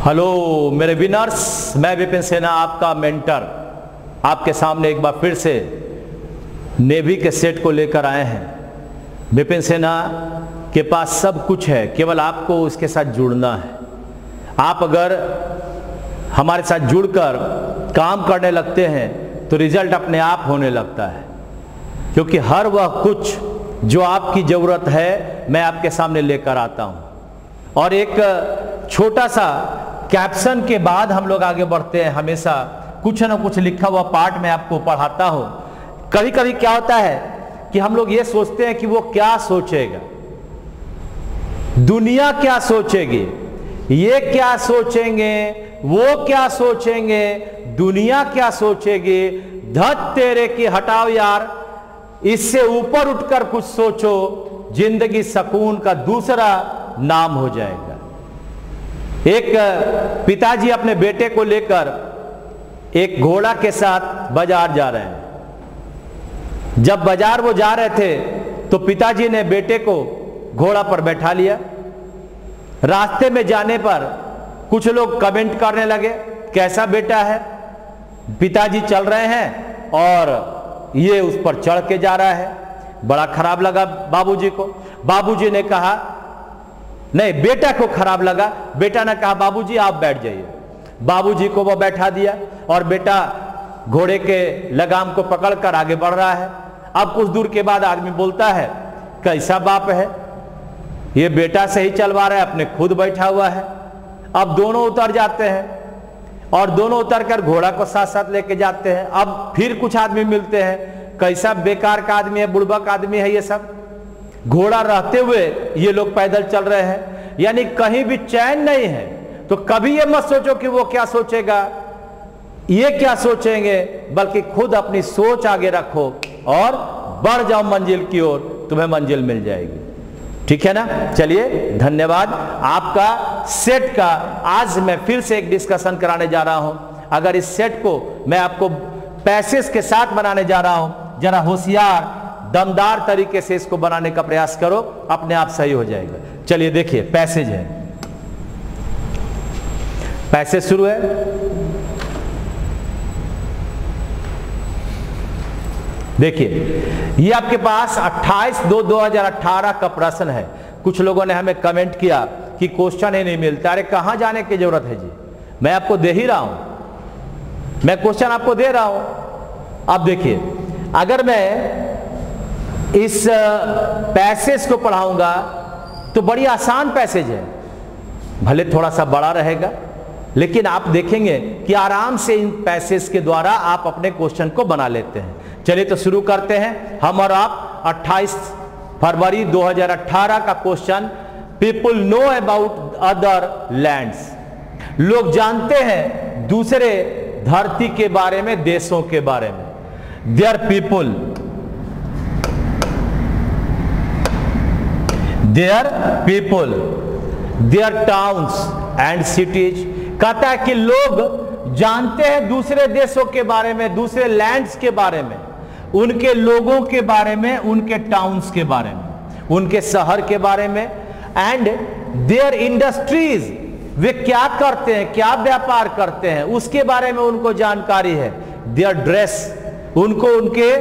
Hello मेरे winners, मैं विपिन सेना आपका मेंटर आपके सामने एक बार फिर से नेवी के सेट को लेकर आए हैं। विपिन सेना के पास सब कुछ है, केवल आपको उसके साथ जुड़ना है। आप अगर हमारे साथ जुड़कर काम करने लगते हैं तो रिजल्ट अपने आप होने लगता है, क्योंकि हर वह कुछ जो आपकी ज़रूरत है मैं आपके सामने लेकर आता हूं। और एक छोटा सा कैप्शन के बाद हम लोग आगे बढ़ते हैं। हमेशा कुछ ना कुछ लिखा हुआ पार्ट में आपको पढ़ाता हूं। कभी कभी क्या होता है कि हम लोग ये सोचते हैं कि वो क्या सोचेगा, दुनिया क्या सोचेगी, ये क्या सोचेंगे, वो क्या सोचेंगे, दुनिया क्या सोचेगी। धत तेरे की हटाओ यार, इससे ऊपर उठकर कुछ सोचो, जिंदगी सुकून का दूसरा नाम हो जाएगा। एक पिताजी अपने बेटे को लेकर एक घोड़ा के साथ बाजार जा रहे हैं। जब बाजार वो जा रहे थे तो पिताजी ने बेटे को घोड़ा पर बैठा लिया। रास्ते में जाने पर कुछ लोग कमेंट करने लगे, कैसा बेटा है, पिताजी चल रहे हैं और ये उस पर चढ़ के जा रहा है। बड़ा खराब लगा बाबूजी को। बाबूजी ने कहा, नहीं, बेटा को खराब लगा। बेटा ने कहा, बाबूजी आप बैठ जाइए। बाबूजी को वो बैठा दिया और बेटा घोड़े के लगाम को पकड़कर आगे बढ़ रहा है। अब कुछ दूर के बाद आदमी बोलता है, कैसा बाप है, ये बेटा सही चलवा रहा है, अपने खुद बैठा हुआ है। अब दोनों उतर जाते हैं और दोनों उतरकर घोड़ा को साथ साथ लेके जाते हैं। अब फिर कुछ आदमी मिलते हैं, कैसा बेकार का आदमी है, बुड़बक आदमी है ये सब। घोड़ा रहते हुए ये लोग पैदल चल रहे हैं, यानी कहीं भी चैन नहीं है। तो कभी ये मत सोचो कि वो क्या सोचेगा, ये क्या सोचेंगे, बल्कि खुद अपनी सोच आगे रखो और बढ़ जाओ मंजिल की ओर, तुम्हें मंजिल मिल जाएगी। ठीक है ना। चलिए, धन्यवाद। आपका सेट का आज मैं फिर से एक डिस्कशन कराने जा रहा हूं। अगर इस सेट को मैं आपको पैसेज के साथ बनाने जा रहा हूं, जरा होशियार दमदार तरीके से इसको बनाने का प्रयास करो, अपने आप सही हो जाएगा। चलिए देखिए, पैसेज है, पैसेज शुरू है। देखिए, ये आपके पास 28/2/2018 का प्रश्न है। कुछ लोगों ने हमें कमेंट किया कि क्वेश्चन ही नहीं मिलता। अरे कहां जाने की जरूरत है जी, मैं आपको दे ही रहा हूं, मैं क्वेश्चन आपको दे रहा हूं। अब देखिए, अगर मैं इस पैसेज को पढ़ाऊंगा तो बड़ी आसान पैसेज है, भले थोड़ा सा बड़ा रहेगा, लेकिन आप देखेंगे कि आराम से इन पैसेज के द्वारा आप अपने क्वेश्चन को बना लेते हैं। चलिए तो शुरू करते हैं हम और आप। 28 फरवरी 2018 का question, people no about other lands. लोग जानते हैं दूसरे धरती के बारे में, देशों के बारे में। Their people, their people, their towns and cities. कहता है कि लोग जानते हैं दूसरे देशों के बारे में, दूसरे लैंड्स के बारे में, उनके लोगों के बारे में, उनके टाउन्स के बारे में, उनके शहर के बारे में। एंड देयर इंडस्ट्रीज, वे क्या करते हैं, क्या व्यापार करते हैं, उसके बारे में उनको जानकारी है। देयर ड्रेस, उनको उनके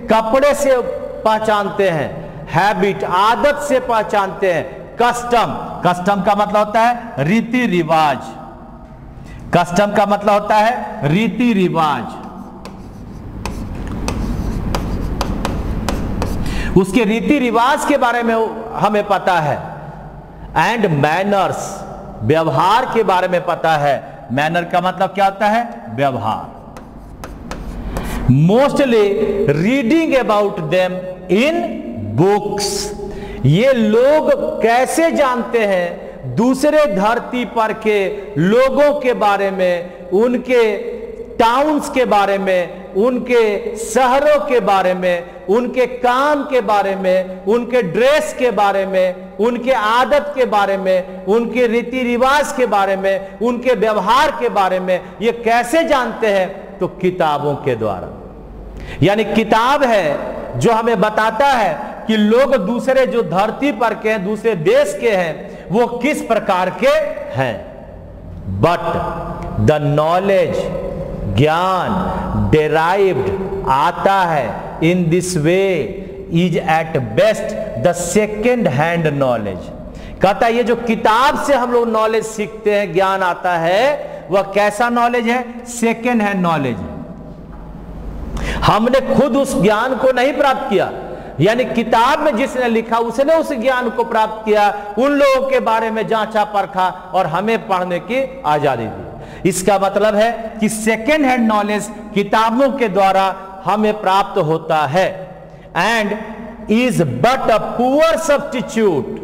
कपड़े से पहचानते हैं। हैबिट, आदत से पहचानते हैं। कस्टम, कस्टम का मतलब होता है रीति रिवाज। कस्टम का मतलब होता है रीति रिवाज, उसके रीति रिवाज के बारे में हमें पता है। एंड मैनर्स, व्यवहार के बारे में पता है। मैनर का मतलब क्या होता है, व्यवहार। Mostly reading about them in books. ये लोग कैसे जानते हैं दूसरे धरती पर के लोगों के बारे में, उनके टाउन्स के बारे में, उनके शहरों के बारे में, उनके काम के बारे में, उनके ड्रेस के बारे में, उनके आदत के बारे में, उनके रीति रिवाज के बारे में, उनके व्यवहार के बारे में। ये कैसे जानते हैं, तो किताबों के द्वारा। यानी किताब है जो हमें बताता है कि लोग दूसरे जो धरती पर के हैं, दूसरे देश के हैं, वो किस प्रकार के हैं। बट द नॉलेज, ज्ञान डेराइव्ड आता है in this way is at best the second hand knowledge. कहता है ये जो किताब से हम लोग नॉलेज सीखते हैं, ज्ञान आता है, वह कैसा नॉलेज है? Second hand knowledge. हमने खुद उस ज्ञान को नहीं प्राप्त किया, यानी किताब में जिसने लिखा उसने उस ज्ञान को प्राप्त किया, उन लोगों के बारे में जांचा परखा और हमें पढ़ने की आजादी दी। इसका मतलब है कि सेकेंड हैंड नॉलेज किताबों के द्वारा हमें प्राप्त होता है। And is but a poor substitute,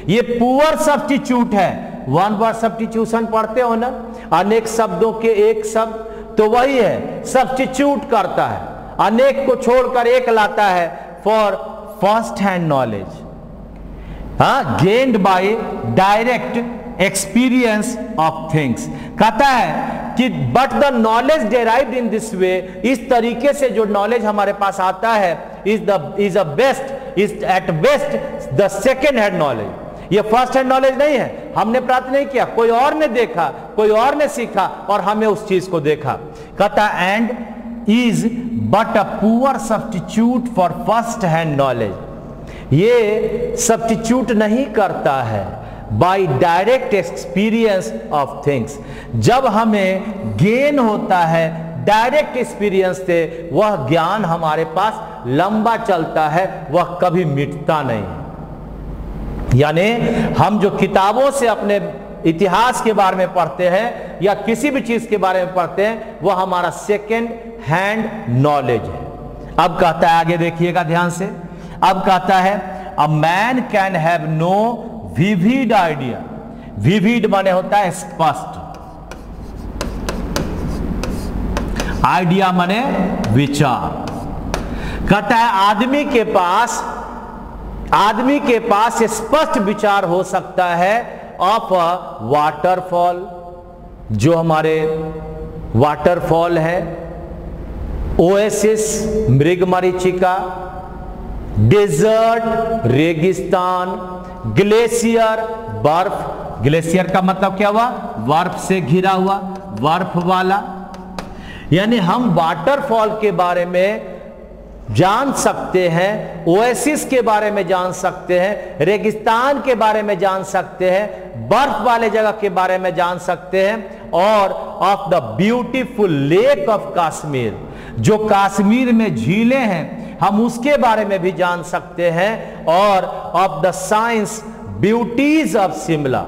ये पुअर सब्स्टिट्यूट है। वन वर्ड सब्स्टिट्यूशन पढ़ते हो ना, अनेक शब्दों के एक शब्द, तो वही है, सब्स्टिट्यूट करता है, अनेक को छोड़कर एक लाता है for first hand knowledge, gained by direct experience of things. कहता है कि but the knowledge derived in this way, इस तरीके से जो नॉलेज हमारे पास आता है is a best, is at best the second hand knowledge. ये फर्स्ट हैंड नॉलेज नहीं है, हमने प्राप्त नहीं किया, कोई और ने देखा, कोई और ने सीखा और हमें उस चीज को देखा। कहता and is but a poor substitute for first hand knowledge. ये सब्स्टिट्यूट नहीं करता है by direct experience of things. जब हमें गेन होता है डायरेक्ट एक्सपीरियंस से, वह ज्ञान हमारे पास लंबा चलता है, वह कभी मिटता नहीं। यानी हम जो किताबों से अपने इतिहास के बारे में पढ़ते हैं या किसी भी चीज के बारे में पढ़ते हैं, वह हमारा सेकेंड हैंड नॉलेज है। अब कहता है, आगे देखिएगा ध्यान से, अब कहता है a man can have no vivid idea. Vivid माने होता है स्पष्ट, आइडिया माने विचार। कहता है आदमी के पास स्पष्ट विचार हो सकता है ऑफ अ वाटरफॉल, जो हमारे वाटरफॉल है, ओएसिस मृगमरीचिका, डेजर्ट रेगिस्तान, ग्लेशियर बर्फ। ग्लेशियर का मतलब क्या हुआ? बर्फ से घिरा हुआ, बर्फ वाला। यानी हम वाटरफॉल के बारे में जान सकते हैं, ओएसिस के बारे में जान सकते हैं, रेगिस्तान के बारे में जान सकते हैं, बर्फ वाले जगह के बारे में जान सकते हैं, और of the beautiful lake of Kashmir, जो कश्मीर में झीलें हैं, हम उसके बारे में भी जान सकते हैं, और of the scenic beauties of Shimla.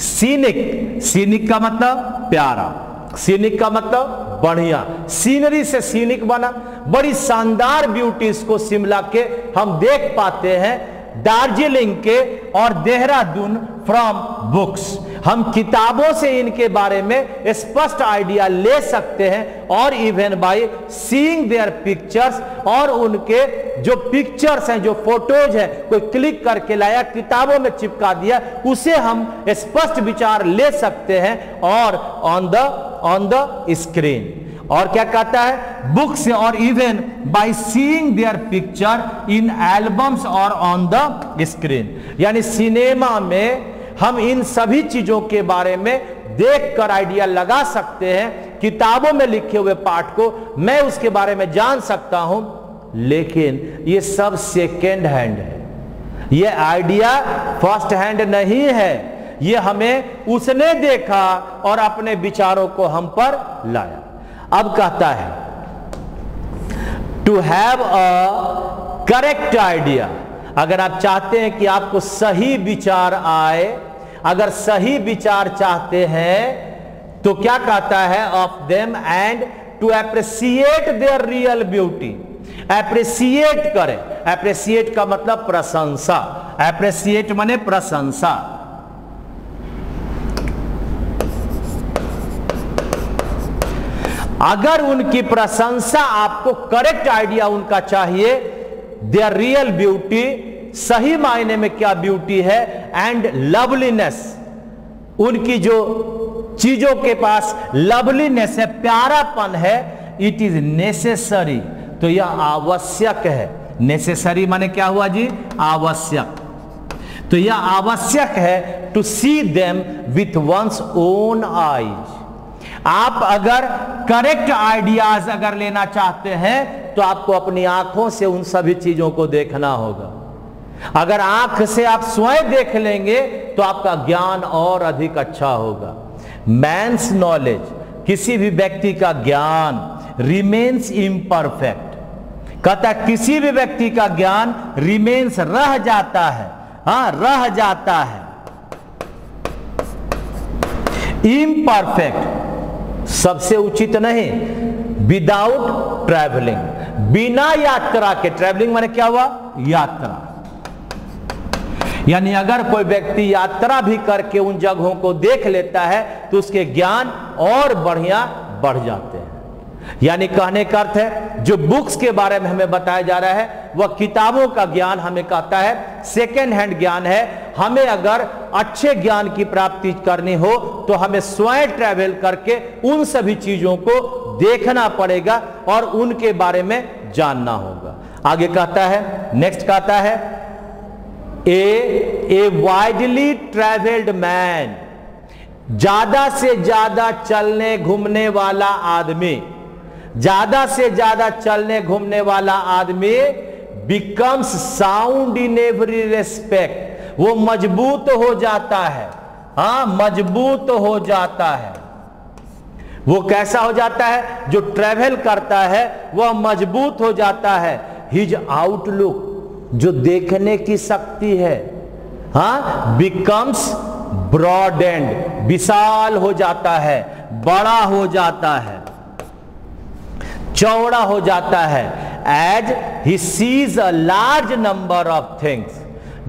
Scenic, scenic का मतलब प्यारा, सीनिक का मतलब बढ़िया, सीनरी से सीनिक बना, बड़ी शानदार ब्यूटीज को शिमला के हम देख पाते हैं, दार्जिलिंग के और देहरादून फ्रॉम बुक्स। हम किताबों से इनके बारे में स्पष्ट आइडिया ले सकते हैं, और even by seeing their pictures, और उनके जो पिक्चर्स हैं, जो फोटोज हैं, कोई क्लिक करके लाया, किताबों में चिपका दिया, उसे हम स्पष्ट विचार ले सकते हैं, और ऑन द स्क्रीन। और क्या कहता है? बुक्स, और even by seeing their picture in albums और ऑन द स्क्रीन। यानी सिनेमा में हम इन सभी चीजों के बारे में देखकर आइडिया लगा सकते हैं। किताबों में लिखे हुए पाठ को मैं उसके बारे में जान सकता हूं, लेकिन ये सब सेकेंड हैंड है, ये आइडिया फर्स्ट हैंड नहीं है। ये हमें उसने देखा और अपने विचारों को हम पर लाया। अब कहता है to have a correct idea. अगर आप चाहते हैं कि आपको सही विचार आए, अगर सही विचार चाहते हैं, तो क्या कहता है? Of them and to appreciate their real beauty. Appreciate करें, एप्रिसिएट का मतलब प्रशंसा, एप्रिसिएट माने प्रशंसा। अगर उनकी प्रशंसा आपको, करेक्ट आइडिया उनका चाहिए, देयर रियल ब्यूटी, सही मायने में क्या ब्यूटी है, एंड लवलीनेस, उनकी जो चीजों के पास लवलीनेस है, प्यारापन है, इट इज नेसेसरी, तो यह आवश्यक है। नेसेसरी माने क्या हुआ जी? आवश्यक। तो यह आवश्यक है to see them with one's own eyes. आप अगर करेक्ट आइडियाज अगर लेना चाहते हैं तो आपको अपनी आंखों से उन सभी चीजों को देखना होगा। अगर आंख से आप स्वयं देख लेंगे तो आपका ज्ञान और अधिक अच्छा होगा। मैंस नॉलेज, किसी भी व्यक्ति का ज्ञान रिमेन्स इम्परफेक्ट। कहता है किसी भी व्यक्ति का ज्ञान रिमेन्स, रह जाता है, हाँ रह जाता है, इम्परफेक्ट सबसे उचित नहीं, विदाउट ट्रैवलिंग, बिना यात्रा के। ट्रैवलिंग माने क्या हुआ? यात्रा। यानी अगर कोई व्यक्ति यात्रा भी करके उन जगहों को देख लेता है तो उसके ज्ञान और बढ़िया बढ़ जाते हैं। यानी कहने का अर्थ है जो बुक्स के बारे में हमें बताया जा रहा है वह किताबों का ज्ञान हमें कहता है सेकेंड हैंड ज्ञान है। हमें अगर अच्छे ज्ञान की प्राप्ति करनी हो तो हमें स्वयं ट्रैवल करके उन सभी चीजों को देखना पड़ेगा और उनके बारे में जानना होगा। आगे कहता है, नेक्स्ट कहता है ए वाइडली ट्रैवल्ड मैन, ज्यादा से ज्यादा चलने घूमने वाला आदमी, ज्यादा से ज्यादा चलने घूमने वाला आदमी becomes sound in every respect, वो मजबूत हो जाता है, हाँ मजबूत हो जाता है। वो कैसा हो जाता है? जो ट्रैवल करता है वह मजबूत हो जाता है। हिज आउटलुक, जो देखने की शक्ति है, हाँ बिकम्स ब्रॉडेंड, विशाल हो जाता है, बड़ा हो जाता है, चौड़ा हो जाता है। As he sees a large number of things,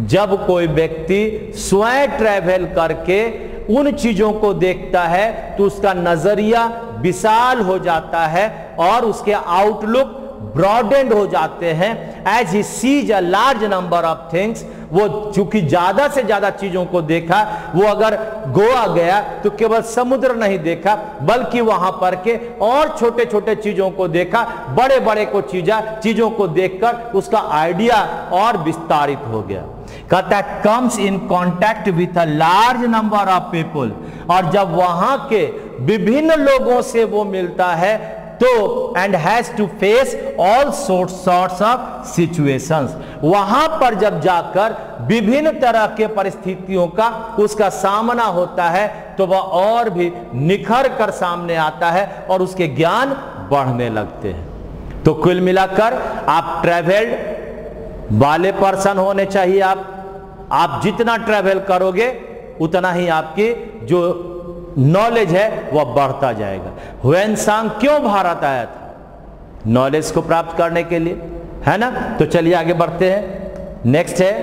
जब कोई व्यक्ति स्वयं ट्रैवल करके उन चीजों को देखता है तो उसका नजरिया विशाल हो जाता है और उसके आउटलुक ब्रॉडेंड हो जाते हैं। As he sees a large number of things, वो चूंकि ज्यादा से ज्यादा चीजों को देखा, वो अगर गोवा गया तो केवल समुद्र नहीं देखा बल्कि वहां पर के और छोटे छोटे चीजों को देखा, बड़े बड़े को चीजों को देखकर उसका आइडिया और विस्तारित हो गया। कहता है comes in contact with a large number of people, और जब वहां के विभिन्न लोगों से वो मिलता है तो and has to face all sorts of situations, वहां पर जब जाकर विभिन्न तरह के परिस्थितियों का उसका सामना होता है तो वह और भी निखर कर सामने आता है और उसके ज्ञान बढ़ने लगते हैं। तो कुल मिलाकर आप ट्रैवल्ड वाले पर्सन होने चाहिए। आप जितना ट्रैवल करोगे उतना ही आपकी जो नॉलेज है वह बढ़ता जाएगा। ह्वेनसांग क्यों भारत आया था? नॉलेज को प्राप्त करने के लिए, है ना। तो चलिए आगे बढ़ते हैं। नेक्स्ट है,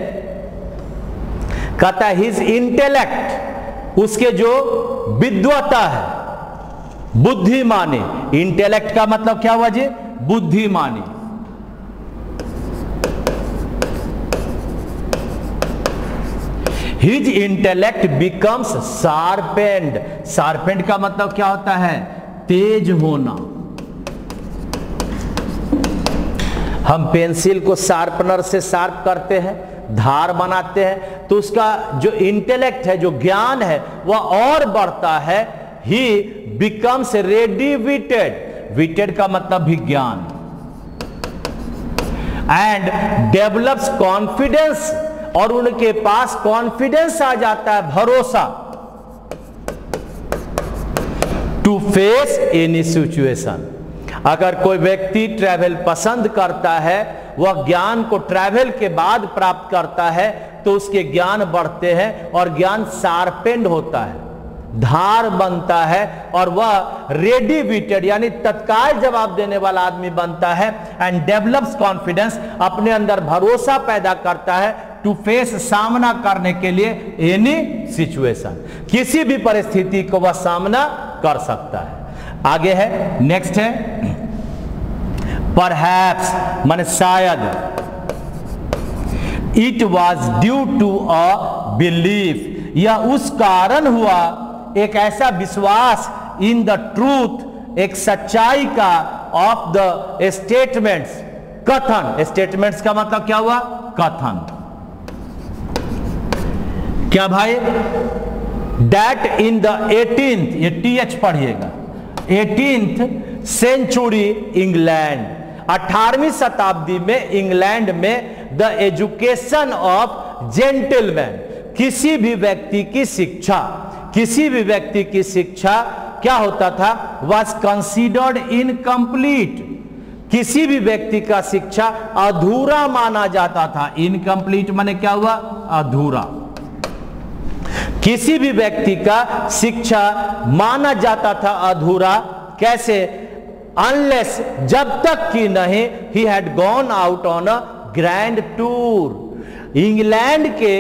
कहता है हिज इंटेलेक्ट, उसके जो विद्वता है, बुद्धिमानी। इंटेलेक्ट का मतलब क्या हुआ जी? बुद्धिमानी। His intellect becomes sharpened. Sharpened का मतलब क्या होता है? तेज होना। हम पेंसिल को शार्पनर से शार्प करते हैं, धार बनाते हैं, तो उसका जो इंटेलेक्ट है, जो ज्ञान है, वह और बढ़ता है। ही बिकम्स रेडी विटेड। विटेड का मतलब भी ज्ञान। एंड डेवलप्स कॉन्फिडेंस, और उनके पास कॉन्फिडेंस आ जाता है, भरोसा, टू फेस एनी सिचुएशन। अगर कोई व्यक्ति ट्रैवल पसंद करता है, वह ज्ञान को ट्रैवल के बाद प्राप्त करता है तो उसके ज्ञान बढ़ते हैं और ज्ञान शार्पेंड होता है, धार बनता है और वह रेडी विटेड यानी तत्काल जवाब देने वाला आदमी बनता है। एंड डेवलप्स कॉन्फिडेंस, अपने अंदर भरोसा पैदा करता है, टू फेस, सामना करने के लिए, एनी सिचुएशन, किसी भी परिस्थिति को वह सामना कर सकता है। आगे है, नेक्स्ट है परहैप्स, माने शायद, it was due to a belief, यह उस कारण हुआ, एक ऐसा विश्वास, इन द ट्रूथ, एक सच्चाई का, ऑफ द स्टेटमेंट्स, कथन। स्टेटमेंट्स का मतलब क्या हुआ? कथन। क्या भाई? That in the 18th, ये TH पढ़िएगा, 18th सेंचुरी इंग्लैंड, 18वीं शताब्दी में इंग्लैंड में द एजुकेशन ऑफ जेंटलमैन, किसी भी व्यक्ति की शिक्षा, किसी भी व्यक्ति की शिक्षा क्या होता था? वॉज कंसीडर्ड इनकम्प्लीट, किसी भी व्यक्ति का शिक्षा अधूरा माना जाता था। इनकम्प्लीट माने क्या हुआ? अधूरा। किसी भी व्यक्ति का शिक्षा माना जाता था अधूरा, कैसे? अनलेस, जब तक कि नहीं, ही had gone out on a grand tour. England के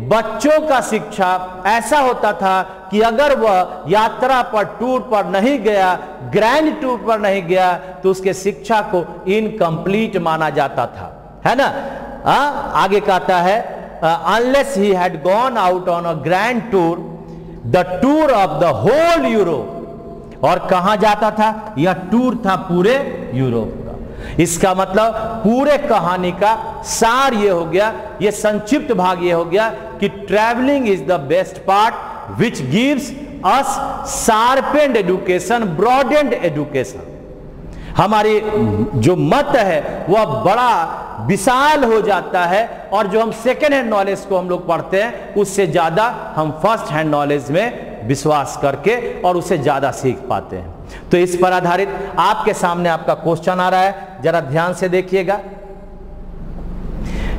बच्चों का शिक्षा ऐसा होता था कि अगर वह यात्रा पर, टूर पर नहीं गया, ग्रैंड टूर पर नहीं गया, तो उसके शिक्षा को इनकम्प्लीट माना जाता था, है ना? आगे कहता है unless he had gone out on a grand tour, the tour of the whole Europe. और कहां जाता था? यह टूर था पूरे यूरोप का। इसका मतलब पूरे कहानी का सार ये हो गया, ये संक्षिप्त भाग ये हो गया कि travelling is the best part which gives us sharpened education, broadened education. हमारी जो मत है वह बड़ा विशाल हो जाता है, और जो हम सेकेंड हैंड नॉलेज को हम लोग पढ़ते हैं उससे ज्यादा हम फर्स्ट हैंड नॉलेज में विश्वास करके और उसे ज्यादा सीख पाते हैं। तो इस पर आधारित आपके सामने आपका क्वेश्चन आ रहा है, जरा ध्यान से देखिएगा।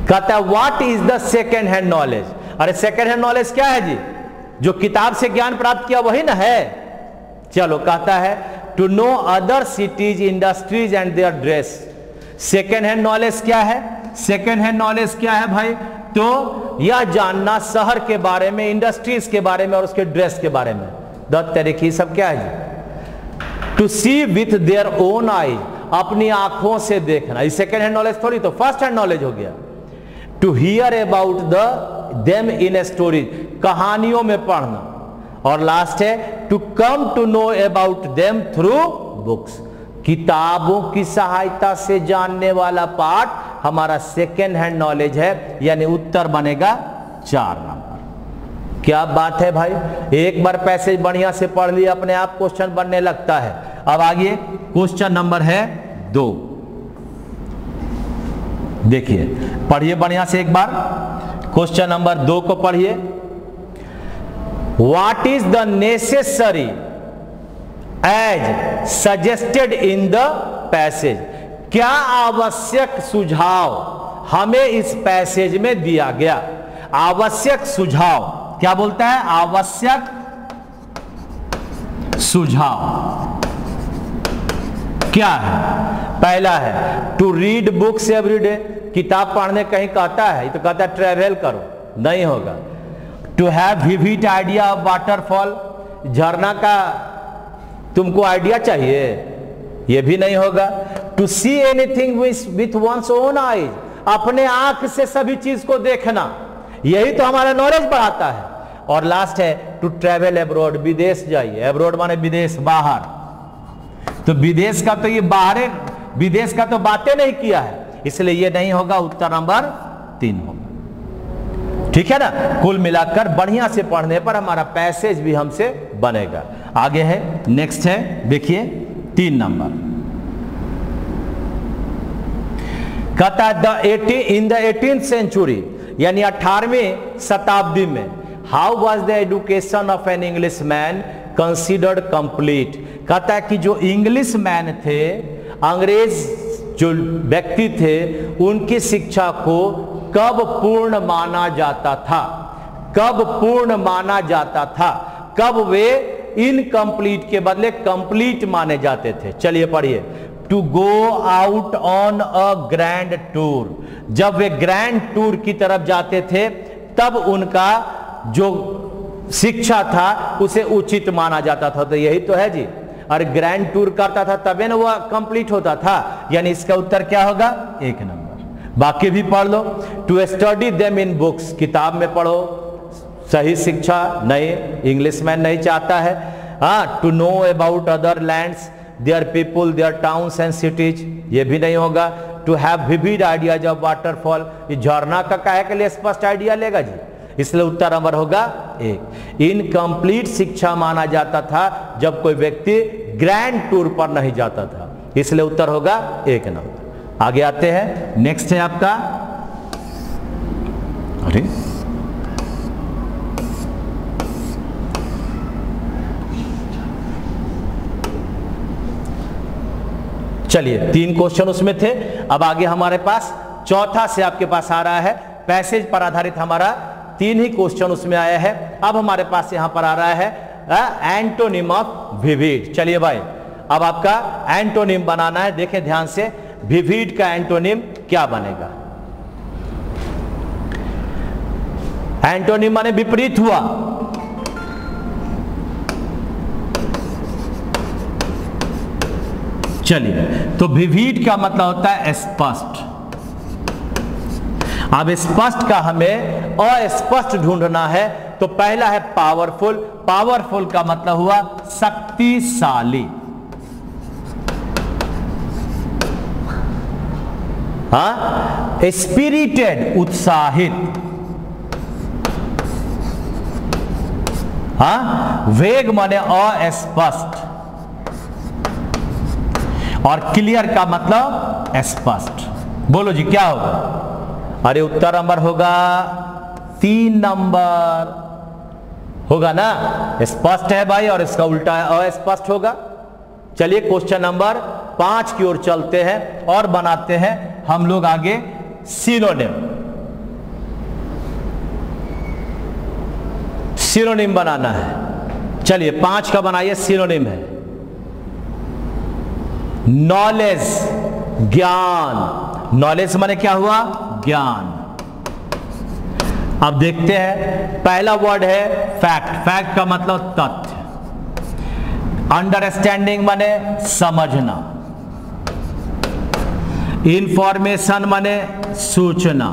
कहता है what is the second hand knowledge? अरे सेकेंड हैंड नॉलेज क्या है जी? जो किताब से ज्ञान प्राप्त किया वही ना है। चलो, कहता है to know other cities, industries and their dress. Second hand knowledge क्या है? सेकेंड हैंड नॉलेज क्या है भाई? तो यह जानना शहर के बारे में, इंडस्ट्रीज के बारे में और उसके ड्रेस के बारे में। दत्त तरीके सब क्या है जी? To see with their own eyes, अपनी आंखों से देखना। ये सेकेंड हैंड नॉलेज थोड़ी, तो फर्स्ट हैंड नॉलेज हो गया। To hear about them in stories, कहानियों में पढ़ना। और लास्ट है to come to know about them through books, किताबों की सहायता से जानने वाला पार्ट हमारा सेकेंड हैंड नॉलेज है, यानी उत्तर बनेगा 4 नंबर। क्या बात है भाई? एक बार पैसेज बढ़िया से पढ़ लिया, अपने आप क्वेश्चन बनने लगता है। अब आगे क्वेश्चन नंबर है 2, देखिए, पढ़िए बढ़िया से एक बार। क्वेश्चन नंबर 2 को पढ़िए। What is the necessary as suggested in the passage? क्या आवश्यक सुझाव हमें इस पैसेज में दिया गया? आवश्यक सुझाव क्या बोलता है? आवश्यक सुझाव क्या है? पहला है टू रीड बुक्स एवरीडे, किताब पढ़ने कहीं कहता है? ये तो कहता है ट्रेवल करो, नहीं होगा। To have vivid idea of waterfall, झरना का तुमको आइडिया चाहिए, यह भी नहीं होगा। To see anything with one's own eyes, अपने आंख से सभी चीज को देखना, यही तो हमारा नॉलेज बढ़ाता है। और लास्ट है टू ट्रेवल अब्रॉड, विदेश जाइए। अब्रॉड माने विदेश, बाहर। तो विदेश का तो ये बाहर, विदेश का तो बातें नहीं किया है, इसलिए ये नहीं होगा, उत्तर नंबर 3 होगा। ठीक है ना? कुल मिलाकर बढ़िया से पढ़ने पर हमारा पैसेज भी हमसे बनेगा। आगे है, नेक्स्ट है, देखिए 3 नंबर। कहता है इन द 18th सेंचुरी, यानी 18वीं शताब्दी में, how was the education of an English man considered complete. कहता है कि जो इंग्लिश मैन थे, अंग्रेज जो व्यक्ति थे, उनकी शिक्षा को कब पूर्ण माना जाता था? कब पूर्ण माना जाता था? कब वे इनकम्प्लीट के बदले कंप्लीट माने जाते थे? चलिए पढ़िए। To go out on a grand tour, जब वे ग्रैंड टूर की तरफ जाते थे तब उनका जो शिक्षा था उसे उचित माना जाता था। तो यही तो है जी, और ग्रैंड टूर करता था तबे ना वह कंप्लीट होता था, यानी इसका उत्तर क्या होगा? 1 नंबर। बाकी भी पढ़ लो। To study them in books, किताब में पढ़ो, सही शिक्षा नहीं, इंग्लिश मैन नहीं चाहता है। हाँ, to know about other lands, their people, their towns and cities, ये भी नहीं होगा। To have vivid ideas of waterfall, ये झरना का काहे के लिए स्पष्ट आइडिया लेगा जी? इसलिए उत्तर नंबर होगा 1। इनकम्प्लीट शिक्षा माना जाता था जब कोई व्यक्ति ग्रैंड टूर पर नहीं जाता था, इसलिए उत्तर होगा 1 नंबर। आगे आते हैं, नेक्स्ट है आपका, अरे चलिए 3 क्वेश्चन उसमें थे। अब आगे हमारे पास चौथा से आपके पास आ रहा है, पैसेज पर आधारित हमारा 3 ही क्वेश्चन उसमें आया है। अब हमारे पास यहां पर आ रहा है एंटोनिम ऑफ विविड। चलिए भाई, अब आपका एंटोनिम बनाना है। देखें ध्यान से, विविड का एंटोनिम क्या बनेगा? एंटोनिम माने विपरीत हुआ। चलिए, तो विविड का मतलब होता है स्पष्ट। अब स्पष्ट का हमें अस्पष्ट ढूंढना है, तो पहला है पावरफुल। पावरफुल का मतलब हुआ शक्तिशाली। हाँ, स्पिरिटेड उत्साहित। हाँ, वेग माने अस्पष्ट, और क्लियर का मतलब स्पष्ट। बोलो जी क्या होगा? अरे उत्तर नंबर होगा 3 नंबर होगा ना, स्पष्ट है भाई, और इसका उल्टा है अस्पष्ट होगा। चलिए क्वेश्चन नंबर 5 की ओर चलते हैं और बनाते हैं हम लोग आगे सिनोनिम। सिनोनिम बनाना है। चलिए 5 का बनाइए, सिनोनिम है नॉलेज, ज्ञान। नॉलेज माने क्या हुआ? ज्ञान। अब देखते हैं, पहला वर्ड है फैक्ट। फैक्ट का मतलब तथ्य। अंडरस्टैंडिंग माने समझना। इंफॉर्मेशन माने सूचना।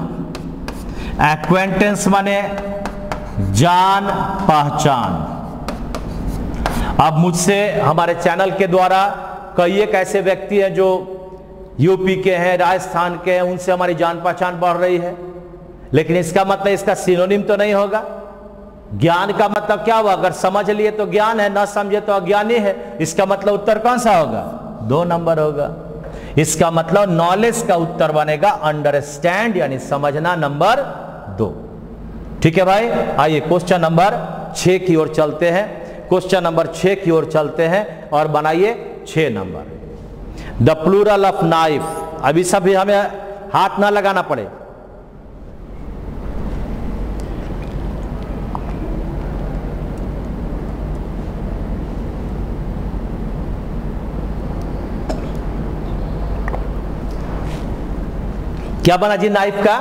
एक्वेंटेंस माने जान पहचान। अब मुझसे हमारे चैनल के द्वारा कई एक ऐसे व्यक्ति हैं जो यूपी के हैं, राजस्थान के हैं, उनसे हमारी जान पहचान बढ़ रही है, लेकिन इसका मतलब इसका सिनोनिम तो नहीं होगा। ज्ञान का मतलब क्या हुआ? अगर समझ लिए तो ज्ञान है, ना समझे तो अज्ञानी है। इसका मतलब उत्तर कौन सा होगा? 2 नंबर होगा। इसका मतलब नॉलेज का उत्तर बनेगा अंडरस्टैंड, यानी समझना, नंबर 2। ठीक है भाई, आइए क्वेश्चन नंबर 6 की ओर चलते हैं। क्वेश्चन नंबर 6 की ओर चलते हैं और बनाइए 6 number. The plural of knife. अभी सभी हमें हाथ ना लगाना पड़े। क्या बना जी नाइफ का?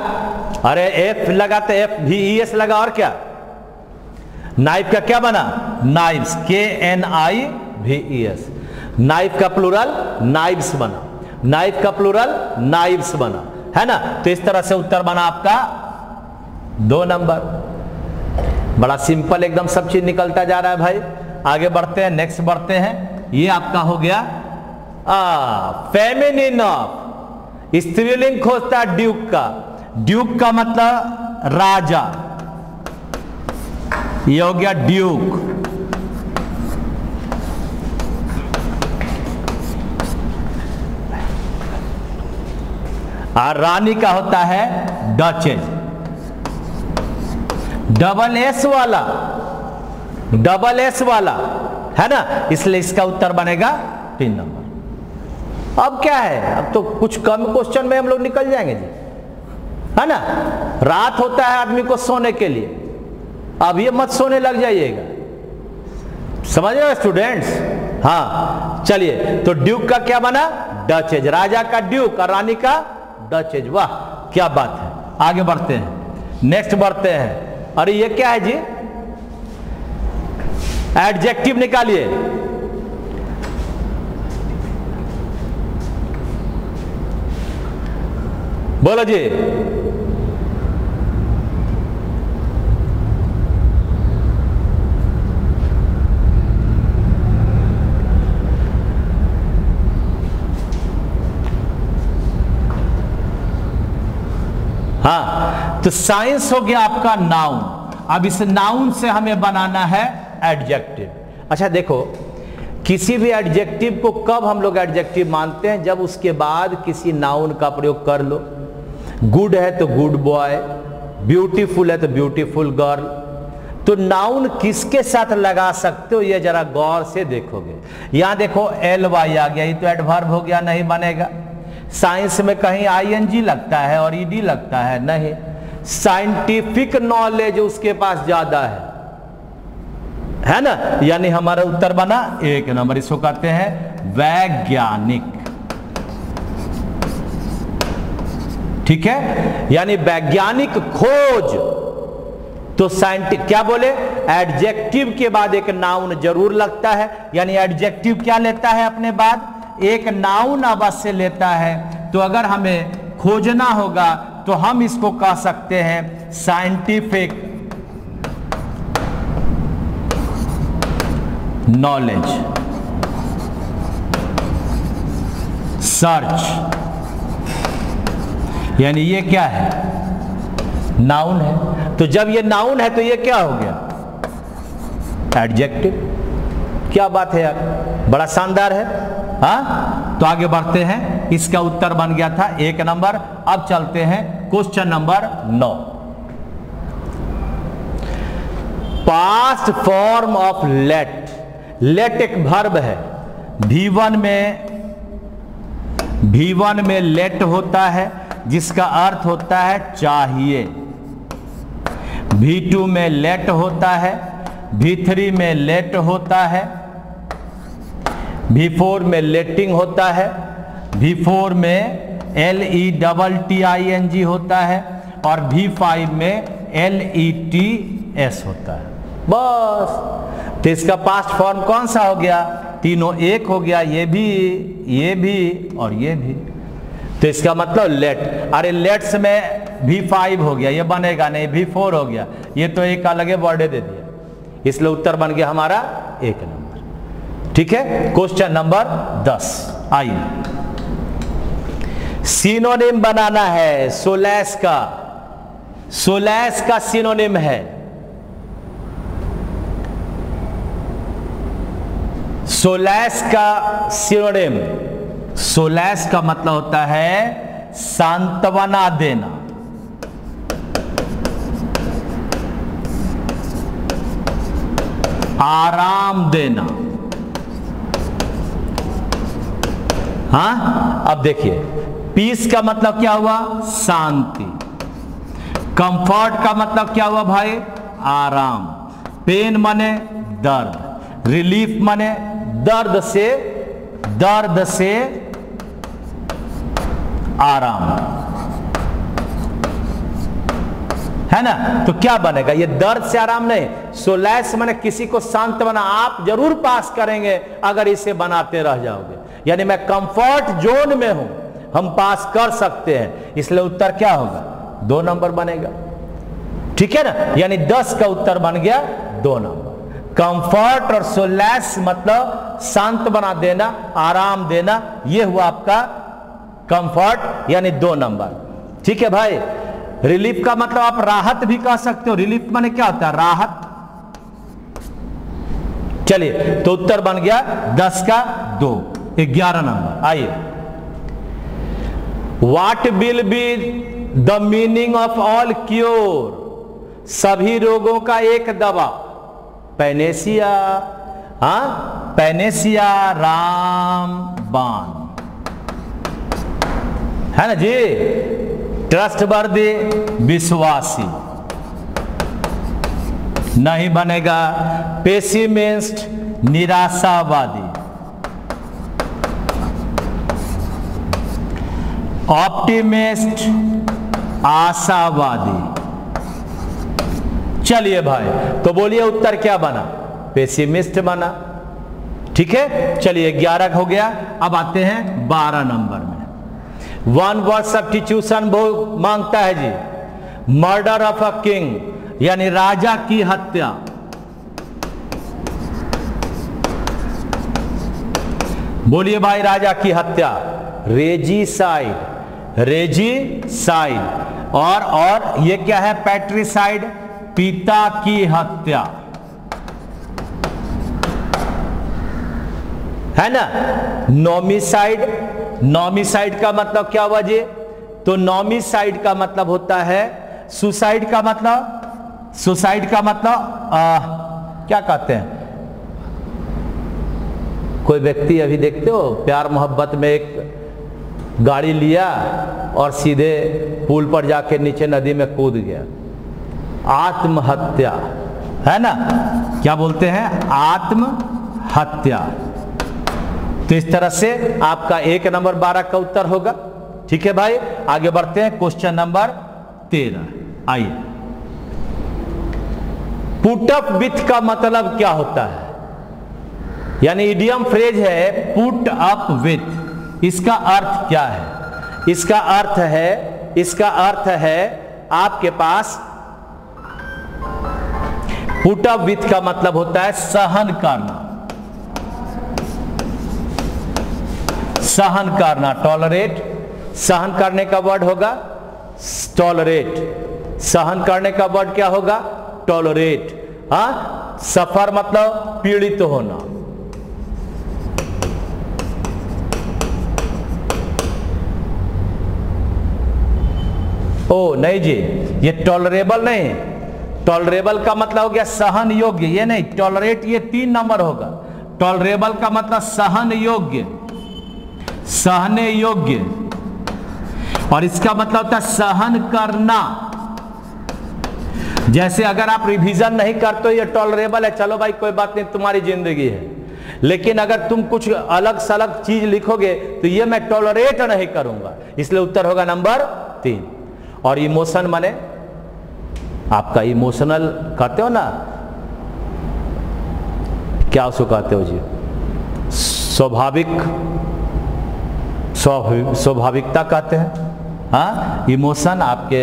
अरे एफ लगाते, FVES लगा, और क्या? नाइफ का क्या बना? Knives, KNIVES। नाइफ का प्लूरल नाइव्स बना। नाइफ का प्लूरल नाइव्स बना, है ना? तो इस तरह से उत्तर बना आपका 2 नंबर। बड़ा सिंपल एकदम, सब चीज निकलता जा रहा है भाई। आगे बढ़ते हैं, नेक्स्ट बढ़ते हैं। ये आपका हो गया फेमिनिन ऑफ। स्त्रीलिंग खोजता है ड्यूक का। ड्यूक का मतलब राजा, ये हो गया ड्यूक। और रानी का होता है डचेज। डबल एस वाला है ना, इसलिए इसका उत्तर बनेगा 3 नंबर। अब क्या है, अब तो कुछ कम क्वेश्चन में हम लोग निकल जाएंगे जी, है ना? रात होता है आदमी को सोने के लिए, अब ये मत सोने लग जाइएगा, समझ रहे हो स्टूडेंट्स? हाँ चलिए, तो ड्यूक का क्या बना? डचेज। राजा का ड्यूक और रानी का डचेज। वाह क्या बात है। आगे बढ़ते हैं, नेक्स्ट बढ़ते हैं। अरे ये क्या है जी? एडजेक्टिव निकालिए। बोलो जी। हाँ, तो साइंस हो गया आपका नाउन, अब इस नाउन से हमें बनाना है एडजेक्टिव। अच्छा देखो, किसी भी एडजेक्टिव को कब हम लोग एडजेक्टिव मानते हैं? जब उसके बाद किसी नाउन का प्रयोग कर लो। गुड है तो गुड बॉय, ब्यूटीफुल है तो ब्यूटीफुल गर्ल। तो नाउन किसके साथ लगा सकते हो, ये जरा गौर से देखोगे। यहां देखो ly आ गया, ये तो एडवर्ब हो गया, नहीं बनेगा। साइंस में कहीं ing लगता है और ed लगता है, नहीं। साइंटिफिक नॉलेज उसके पास ज्यादा है ना, यानी हमारा उत्तर बना 1 नंबर। इसको कहते हैं वैज्ञानिक, ठीक है, यानी वैज्ञानिक खोज। तो साइंटिफिक क्या बोले, एडजेक्टिव के बाद एक नाउन जरूर लगता है, यानी एडजेक्टिव क्या लेता है अपने बाद, एक नाउन अवश्य लेता है। तो अगर हमें खोजना होगा तो हम इसको कह सकते हैं साइंटिफिक नॉलेज, सर्च, यानी ये क्या है, नाउन है। तो जब ये नाउन है तो ये क्या हो गया, एडजेक्टिव। क्या बात है यार, बड़ा शानदार है। हाँ, तो आगे बढ़ते हैं। इसका उत्तर बन गया था 1 नंबर। अब चलते हैं question number 9। Past form of let. Let एक वर्ब है। V1 में लेट होता है जिसका अर्थ होता है चाहिए। V2 में लेट होता है, V3 में लेट होता है, V4 में लेटिंग होता है, V4 में LETTING होता है और V5 में LETS होता है। बस, तो इसका पास्ट फॉर्म कौन सा हो गया, तीनों एक हो गया, ये भी और ये भी। तो इसका मतलब लेट। अरे लेट्स में V5 हो गया, ये बनेगा नहीं, V4 हो गया, ये तो एक अलग वर्ड दे दिया, इसलिए उत्तर बन गया हमारा 1 नंबर। ठीक है, क्वेश्चन नंबर 10 आइए। सिनोनिम बनाना है सोलैस का। सोलैस का सिनोनिम है, सोलैस का सिनोनिम, सोलैस का मतलब होता है सांत्वना देना, आराम देना। हाँ, अब देखिए, पीस का मतलब क्या हुआ, शांति। कंफर्ट का मतलब क्या हुआ भाई, आराम। पेन माने दर्द, रिलीफ माने दर्द से आराम, है ना। तो क्या बनेगा, ये दर्द से आराम नहीं, सोलैस माने किसी को शांत बना। आप जरूर पास करेंगे अगर इसे बनाते रह जाओगे, यानी मैं कंफर्ट जोन में हूं, हम पास कर सकते हैं, इसलिए उत्तर क्या होगा, 2 नंबर बनेगा। ठीक है ना, यानी 10 का उत्तर बन गया 2 नंबर। कंफर्ट और सोलैस मतलब शांत बना देना, आराम देना, यह हुआ आपका कंफर्ट, यानी 2 नंबर। ठीक है भाई। रिलीफ का मतलब आप राहत भी कह सकते हो। रिलीफ माने क्या होता है, राहत। चलिए, तो उत्तर बन गया 10 का 2, 11 नंबर। आइए, what will be the meaning of all cure. सभी रोगों का एक दवा, पैनेसिया। हाँ, पैनेसिया रामबाण, है ना जी। ट्रस्टवर्दी, विश्वासी, नहीं बनेगा। पेसिमिस्ट, निराशावादी। ऑप्टिमिस्ट, आशावादी। चलिए भाई, तो बोलिए उत्तर क्या बना, पेसिमिस्ट बना। ठीक है, चलिए 11 हो गया। अब आते हैं 12 नंबर में। 1 वर्ड सब्स्टिट्यूशन मांगता है जी। मर्डर ऑफ अ किंग, यानी राजा की हत्या। बोलिए भाई, राजा की हत्या, रेजीसाइड, रेजीसाइड। और ये क्या है, पैट्रिसाइड, पिता की हत्या, है ना। नॉमिसाइड, नॉमिसाइड का मतलब क्या हुआ जी? तो नॉमिसाइड का मतलब होता है सुसाइड का मतलब, सुसाइड का मतलब क्या कहते हैं, कोई व्यक्ति अभी देखते हो प्यार मोहब्बत में एक गाड़ी लिया और सीधे पुल पर जाके नीचे नदी में कूद गया, आत्महत्या, है ना। क्या बोलते हैं? आत्महत्या। तो इस तरह से आपका 1 नंबर 12 का उत्तर होगा। ठीक है भाई, आगे बढ़ते हैं क्वेश्चन नंबर 13। आइए, पुट अप विथ का मतलब क्या होता है? यानी इडियम फ्रेज है पुट अप विथ, इसका अर्थ क्या है? इसका अर्थ है आपके पास पुट अप विथ का मतलब होता है सहन करना, सहन करना, टॉलरेट। सहन करने का वर्ड होगा टॉलरेट, सहन करने का वर्ड क्या होगा? टॉलरेट। हाँ, सफर मतलब पीड़ित होना। ओ नहीं जी, ये टॉलरेबल नहीं, टॉलरेबल का मतलब हो गया सहन योग्य, ये नहीं। टॉलरेट ये 3 नंबर होगा। टॉलरेबल का मतलब सहन योग्य, सहने योग्य, और इसका मतलब होता है सहन करना। जैसे अगर आप रिवीजन नहीं करते हो ये टॉलरेबल है, चलो भाई कोई बात नहीं, तुम्हारी जिंदगी है। लेकिन अगर तुम कुछ अलग सलग चीज लिखोगे तो ये मैं टॉलरेट नहीं करूंगा, इसलिए उत्तर होगा नंबर 3। और इमोशन माने आपका इमोशनल कहते हो ना, क्या उसको कहते हो जी? स्वाभाविकता कहते हैं। हाँ, इमोशन आपके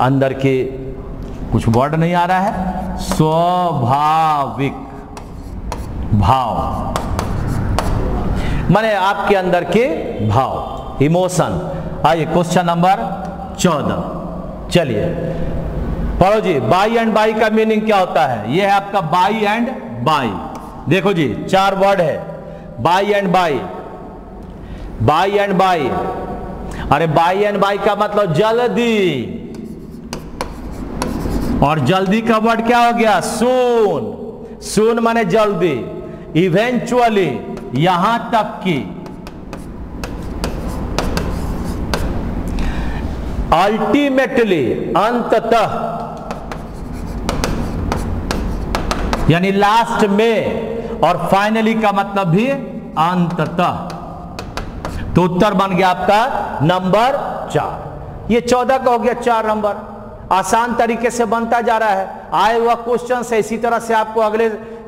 अंदर की, कुछ वर्ड नहीं आ रहा है, स्वाभाविक भाव माने आपके अंदर के भाव, इमोशन। आइए क्वेश्चन नंबर 14, चलिए पढ़ो जी। बाई एंड बाई का मीनिंग क्या होता है? यह है आपका बाई एंड बाई। देखो जी, 4 वर्ड है, by and by, by and by. अरे बाई एंड बाई का मतलब जल्दी, और जल्दी का वर्ड क्या हो गया? सून। सून माने जल्दी, इवेंचुअली, यहां तक कि, अल्टीमेटली, अंततः, यानी लास्ट में, और फाइनली का मतलब भी अंततः। तो उत्तर बन गया आपका नंबर 4। ये 14 का हो गया 4 नंबर। आसान तरीके से बनता जा रहा है, आए हुआ क्वेश्चन से इसी तरह से आपको अगले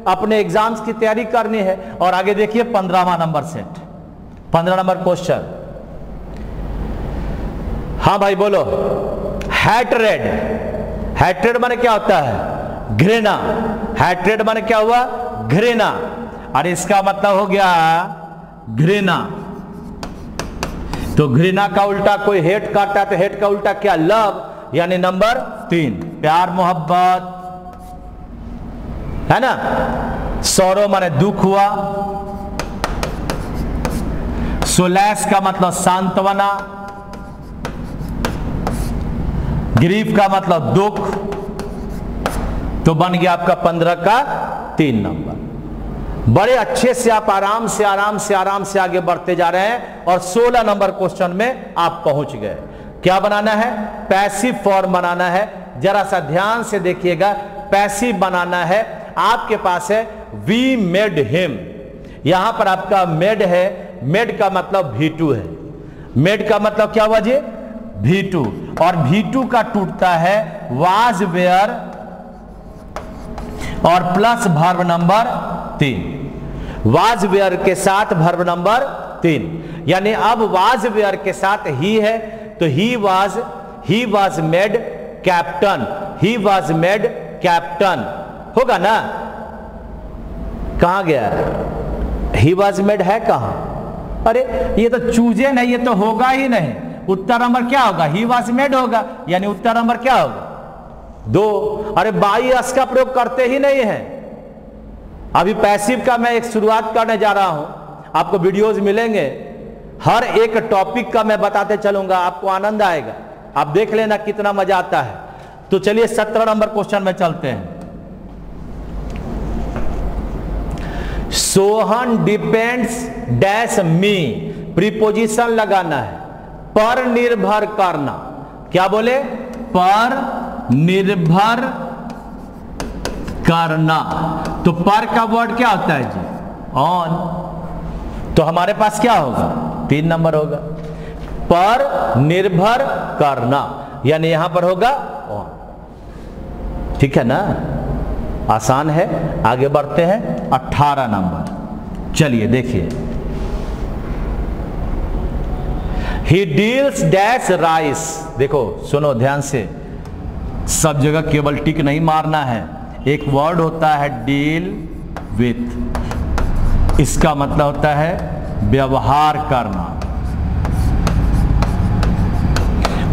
अपने एग्जाम्स की तैयारी करनी है। और आगे देखिए 15वां नंबर सेट, 15 नंबर क्वेश्चन। हाँ भाई बोलो। हैट्रेड, हैट्रेड माने क्या होता है? घृणा। हैट्रेड माने क्या हुआ? घृणा। और इसका मतलब हो गया घृणा। तो घृणा का उल्टा कोई हेट करता है तो हेट का उल्टा क्या? लव, यानी नंबर 3 प्यार मोहब्बत, है ना। सौरो माने दुख हुआ। सोलैस का मतलब सांत्वना। ग्रीफ का मतलब दुख। तो बन गया आपका 15 का 3 नंबर। बड़े अच्छे से आप आराम से आगे बढ़ते जा रहे हैं और 16 नंबर क्वेश्चन में आप पहुंच गए। क्या बनाना है? पैसिव फॉर्म बनाना है। जरा सा ध्यान से देखिएगा, पैसिव बनाना है। आपके पास है वी मेड हिम, यहां पर आपका मेड है। मेड का मतलब V2 है। मेड का मतलब क्या हुआ जी? V2। और V2 का टूटता है वाज वेयर और plus verb number 3। Was were के साथ वर्ब नंबर 3, यानी अब वाज वेयर के साथ ही है तो he was made captain, he was made captain होगा ना। कहां गया? ही वाज मेड है कहां? अरे ये तो चूजे नहीं, ये तो होगा ही नहीं। उत्तर नंबर क्या होगा? ही वाज मेड होगा, यानी उत्तर नंबर क्या होगा? 2। अरे बाई अस का प्रयोग करते ही नहीं है। अभी पैसिव का मैं एक शुरुआत करने जा रहा हूं, आपको वीडियोस मिलेंगे, हर एक टॉपिक का मैं बताते चलूंगा, आपको आनंद आएगा, आप देख लेना कितना मजा आता है। तो चलिए 17 नंबर क्वेश्चन में चलते हैं। सोहन डिपेंड्स डैश मी, प्रीपोजिशन लगाना है, पर निर्भर करना। क्या बोले? पर निर्भर करना। तो पर का वर्ड क्या होता है जी? ऑन। तो हमारे पास क्या होगा? 3 नंबर होगा, पर निर्भर करना, यानी यहां पर होगा ऑन। ठीक है ना, आसान है। आगे बढ़ते हैं 18 नंबर। चलिए देखिए, ही डील्स डैश राइस। देखो सुनो ध्यान से, सब जगह केवल टिक नहीं मारना है। एक वर्ड होता है डील विथ, इसका मतलब होता है व्यवहार करना,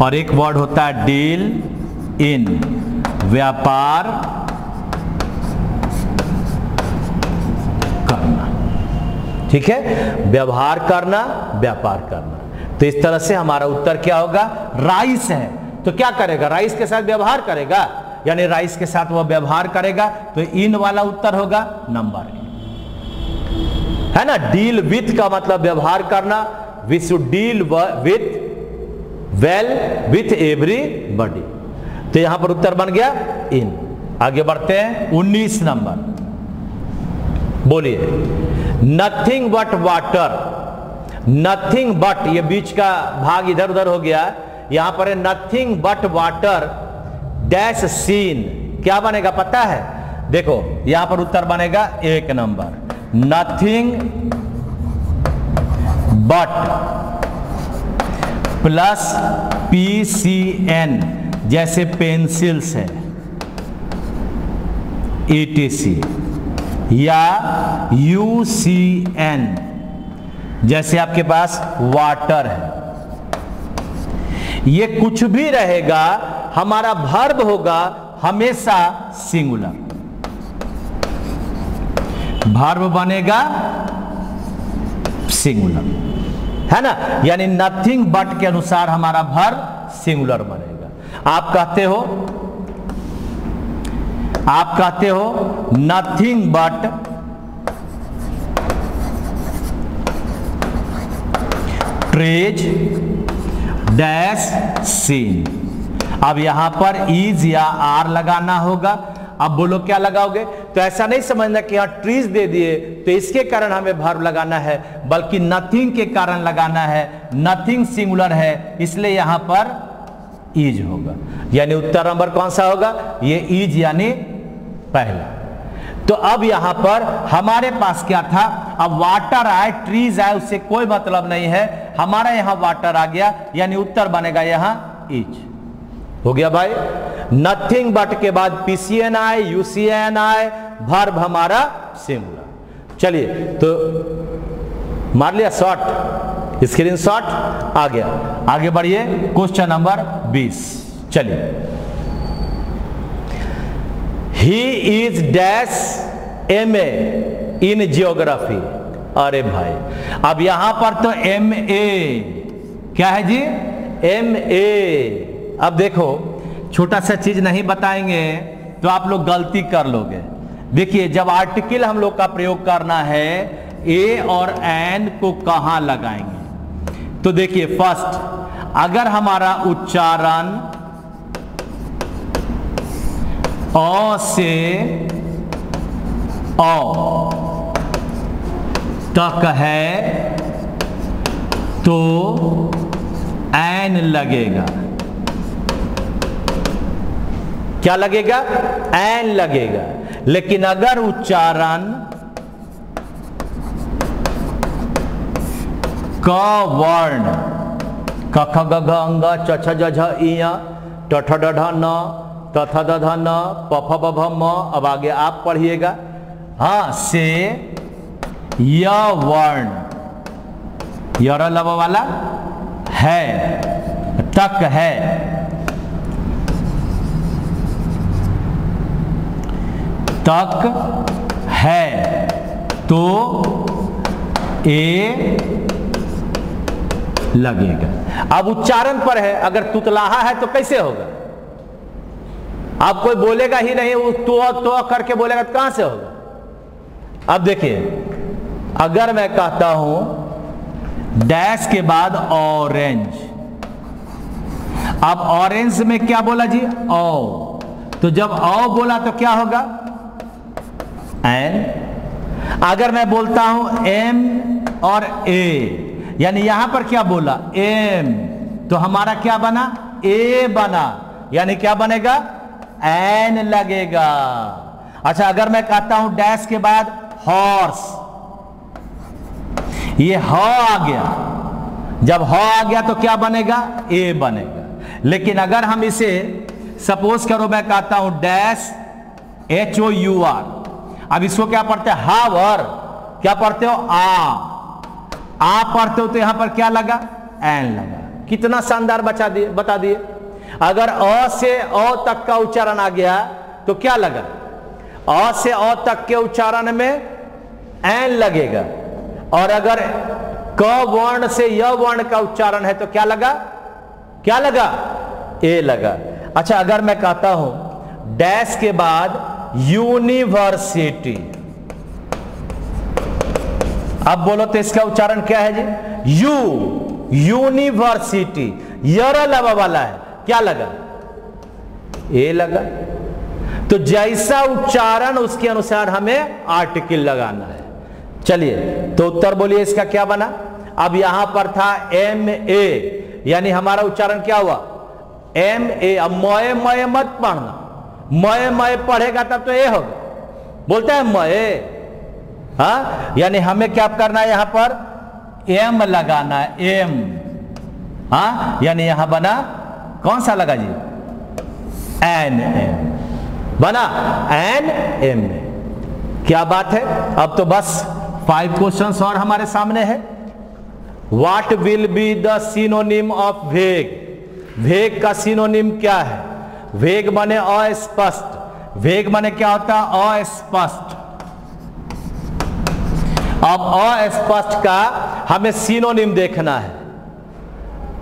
और एक वर्ड होता है डील इन, व्यापार करना। ठीक है, व्यवहार करना, व्यापार करना। तो इस तरह से हमारा उत्तर क्या होगा? राइस है, तो क्या करेगा? राइस के साथ व्यवहार करेगा, यानी राइस के साथ वह व्यवहार करेगा, तो इन वाला उत्तर होगा नंबर ए, है ना। डील विथ का मतलब व्यवहार करना, we should deal with well with everybody. तो यहां पर उत्तर बन गया इन। आगे बढ़ते हैं 19 नंबर। बोलिए, nothing but water. Nothing but, ये बीच का भाग इधर उधर हो गया, यहां पर है nothing but water dash seen. क्या बनेगा पता है? देखो यहां पर उत्तर बनेगा 1 number, nothing but plus PCN, जैसे पेंसिल्स है ETC, या UCN जैसे आपके पास वाटर है। ये कुछ भी रहेगा, हमारा वर्ब होगा हमेशा सिंगुलर। वर्ब बनेगा सिंगुलर, है ना, यानी नथिंग बट के अनुसार हमारा वर्ब सिंगुलर बनेगा। आप कहते हो nothing but trees dash seen. अब यहां पर इज या आर लगाना होगा। अब बोलो क्या लगाओगे? तो ऐसा नहीं समझना कि यहां ट्रीज दे दिए तो इसके कारण हमें वर्ब लगाना है, बल्कि नथिंग के कारण लगाना है। नथिंग सिंगुलर है, इसलिए यहां पर इज होगा, यानी उत्तर नंबर कौन सा होगा? ये इज यानी पहला। तो अब यहां पर हमारे पास क्या था? अब वाटर आए, ट्रीज आए, उससे कोई मतलब नहीं है, हमारा यहां वाटर आ गया, यानी उत्तर बनेगा यहां इज। हो गया भाई। नथिंग बट के बाद PCN आए, UCN आए, वर्ब हमारा सिंगुलर। चलिए तो मार लिया शॉट, स्क्रीन शॉट आ गया। आगे बढ़िए क्वेश्चन नंबर 20। चलिए, he is dash MA in geography. अरे भाई, अब यहां पर तो MA क्या है जी? MA। अब देखो छोटा सा चीज नहीं बताएंगे तो आप लोग गलती कर लोगे। देखिए, जब आर्टिकल हम लोग का प्रयोग करना है, ए और एन को कहां लगाएंगे? तो देखिए, फर्स्ट अगर हमारा उच्चारण अ से अ तक है तो एन लगेगा। क्या लगेगा? एन लगेगा। लेकिन अगर उच्चारण क वर्ण क ख ग घ अंग च छ ज झ इ ट ठ ड ढ न त थ द ध न प फ ब भ म। अब आगे आप पढ़िएगा। हाँ, से य वर्ण, यर लब वाला है, तक है, तक है तो ए लगेगा। अब उच्चारण पर है, अगर तुतलाहा है तो कैसे होगा? आप कोई बोलेगा ही नहीं, वो तो करके बोलेगा तो कहां से होगा? अब देखिए, अगर मैं कहता हूं डैश के बाद ऑरेंज, अब ऑरेंज में क्या बोला जी? ओ, तो जब ओ बोला तो क्या होगा? एन। अगर मैं बोलता हूं एम और ए, यानी यहां पर क्या बोला? एम, तो हमारा क्या बना? ए बना, यानी क्या बनेगा? एन लगेगा। अच्छा, अगर मैं कहता हूं डैश के बाद हॉर्स, ये ह आ गया, जब ह आ गया तो क्या बनेगा? ए बनेगा। लेकिन अगर हम इसे सपोज करो, मैं कहता हूं डैश HOUR, अब इसको क्या पढ़ते हैं? हावर। क्या पढ़ते हो? आ पढ़ते हो तो यहां पर क्या लगा? एन लगा। कितना शानदार बता दिए। अगर अ से अ तक का उच्चारण आ गया तो क्या लगा? अ से अ तक के उच्चारण में एन लगेगा, और अगर क वर्ण से य वर्ण का उच्चारण है तो क्या लगा? क्या लगा? ए लगा। अच्छा, अगर मैं कहता हूं डैश के बाद यूनिवर्सिटी, अब बोलो तो इसका उच्चारण क्या है जी? यूनिवर्सिटी, यर लवा वाला है, क्या लगा? ए लगा। तो जैसा उच्चारण उसके अनुसार हमें आर्टिकल लगाना है। चलिए, तो उत्तर बोलिए इसका क्या बना? अब यहां पर था MA, यानी हमारा उच्चारण क्या हुआ? MA। अब मय मय मत पढ़ना, मय मय पढ़ेगा तब तो ए होगा, बोलता है मय। हाँ, यानी हमें क्या करना है? यहां पर एम लगाना है, एम। हाँ, यानी यहां बना कौन सा लगा जी? एन एम बना, एन एम। क्या बात है। अब तो बस 5 क्वेश्चंस और हमारे सामने है। What will be the synonym of वेग? वेग का सिनोनिम क्या है? वेग माने अस्पष्ट। वेग माने क्या होता है? अस्पष्ट। अब अस्पष्ट का हमें सिनोनिम देखना है।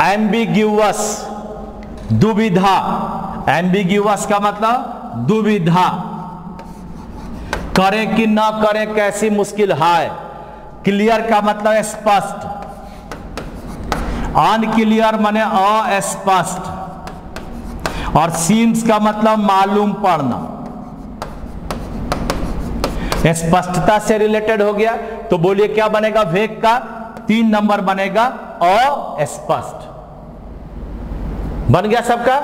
एम्बिग्यूअस, दुविधा। एम्बिग्यूअस का मतलब दुविधा। करें कि ना करें, कैसी मुश्किल है। क्लियर का मतलब स्पष्ट। अनक्लियर माने अस्पष्ट। और सीम्स का मतलब मालूम पड़ना। स्पष्टता से रिलेटेड हो गया, तो बोलिए क्या बनेगा? वेग का 3 नंबर बनेगा अस्पष्ट। बन गया सबका।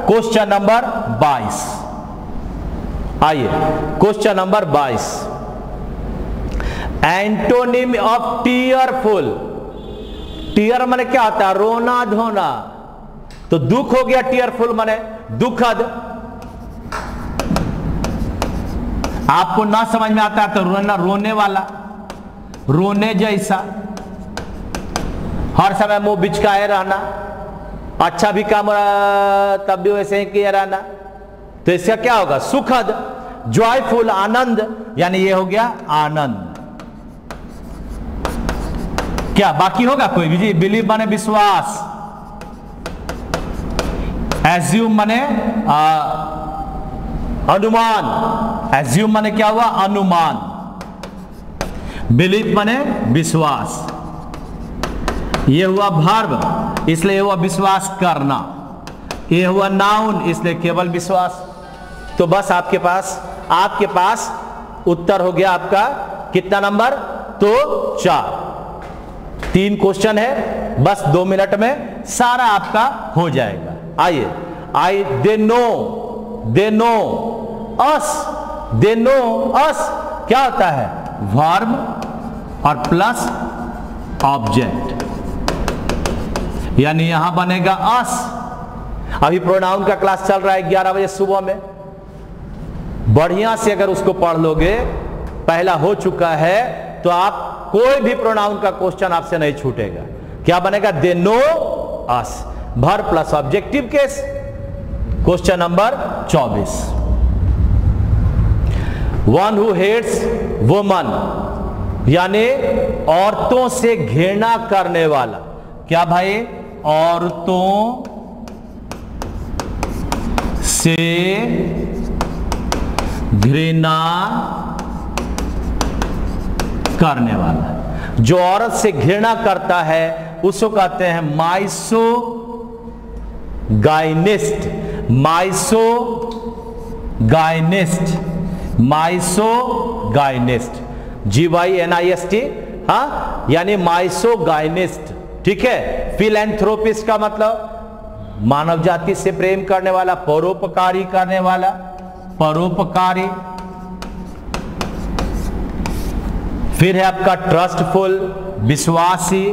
क्वेश्चन नंबर 22, आइए question number 22। Antonym of tearful. Tear माने क्या होता है? रोना धोना। तो दुख हो गया, टीयरफुल माने दुखद। आपको ना समझ में आता है तो रोना, रोने वाला, रोने जैसा, हर समय मुंह बिचकाए रहना, अच्छा भी काम तब भी वैसे ही किए रहना, तो इसका क्या होगा? सुखद, जॉयफुल, आनंद, यानी ये हो गया आनंद। क्या बाकी होगा कोई भी जी? बिलीव माने विश्वास। एज्यूम माने अनुमान। एज्यूम माने क्या हुआ? अनुमान। बिलीव माने विश्वास। ये हुआ वर्ब, इसलिए हुआ विश्वास करना। ये हुआ नाउन, इसलिए केवल विश्वास। तो बस आपके पास उत्तर हो गया आपका कितना नंबर? तो 4। 3 क्वेश्चन है, बस 2 मिनट में सारा आपका हो जाएगा। आइए, दे नो अस। दे नो अस क्या होता है? वर्ब और प्लस ऑब्जेक्ट, यानी यहां बनेगा अस। अभी प्रोनाउन का क्लास चल रहा है 11 बजे सुबह में, बढ़िया से अगर उसको पढ़ लोगे, पहला हो चुका है, तो आप कोई भी प्रोनाउन का क्वेश्चन आपसे नहीं छूटेगा। क्या बनेगा? They know us, verb plus objective case. Question number 24। One who hates woman, यानी औरतों से घृणा करने वाला। क्या भाई? औरतों से घृणा करने वाला। जो औरत से घृणा करता है उसको कहते हैं माइसोगाइनिस्ट। माइसोगाइनिस्ट, माइसोगाइनिस्ट, GYNIST, हाँ, यानी माइसोगाइनिस्ट। ठीक है। फिलैंथ्रोपिस्ट का मतलब मानव जाति से प्रेम करने वाला, परोपकारी करने वाला, परोपकारी। फिर है आपका ट्रस्टफुल, विश्वासी,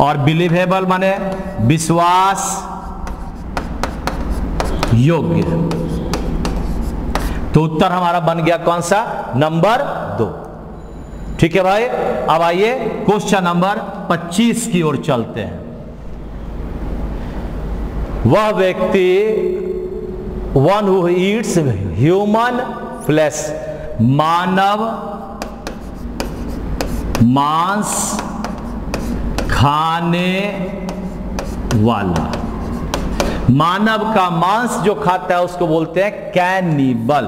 और बिलीवेबल माने विश्वास योग्य। तो उत्तर हमारा बन गया कौन सा? नंबर 2। ठीक है भाई। अब आइए क्वेश्चन नंबर 25 की ओर चलते हैं। वह व्यक्ति, one who eats human flesh, मानव मांस खाने वाला। मानव का मांस जो खाता है उसको बोलते हैं कैनिबल।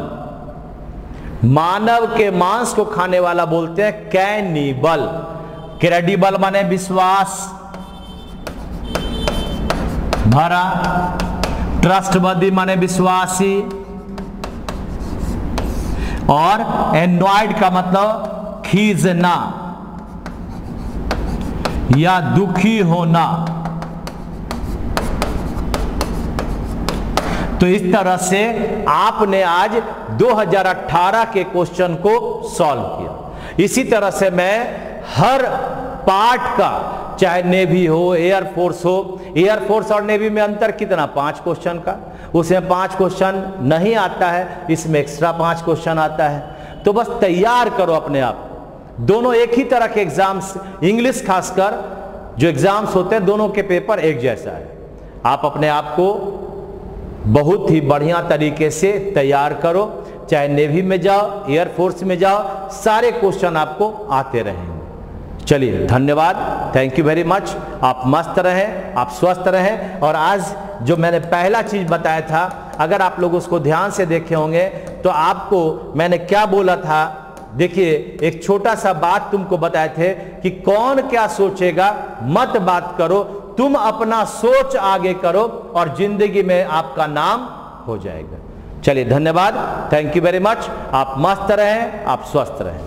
मानव के मांस को खाने वाला बोलते हैं कैनिबल। क्रेडिबल माने विश्वास भरा, ट्रस्टवर्दी माने विश्वासी, और एनॉयड का मतलब खींचना या दुखी होना। तो इस तरह से आपने आज 2018 के क्वेश्चन को सॉल्व किया। इसी तरह से मैं हर पार्ट का, चाहे नेवी हो, एयरफोर्स हो, एयरफोर्स और नेवी में अंतर कितना? 5 क्वेश्चन का। उसमें 5 क्वेश्चन नहीं आता है, इसमें एक्स्ट्रा 5 क्वेश्चन आता है। तो बस तैयार करो अपने आप। दोनों एक ही तरह के एग्जाम्स, इंग्लिश खासकर जो एग्जाम्स होते हैं दोनों के पेपर एक जैसा है। आप अपने आप को बहुत ही बढ़िया तरीके से तैयार करो, चाहे नेवी में जाओ, एयरफोर्स में जाओ, सारे क्वेश्चन आपको आते रहेंगे। चलिए, धन्यवाद, थैंक यू वेरी मच। आप मस्त रहें, आप स्वस्थ रहें। और आज जो मैंने पहला चीज बताया था, अगर आप लोग उसको ध्यान से देखे होंगे तो आपको मैंने क्या बोला था, देखिए एक छोटा सा बात तुमको बताए थे कि कौन क्या सोचेगा मत बात करो, तुम अपना सोच आगे करो और जिंदगी में आपका नाम हो जाएगा। चलिए, धन्यवाद, थैंक यू वेरी मच। आप मस्त रहें, आप स्वस्थ रहें।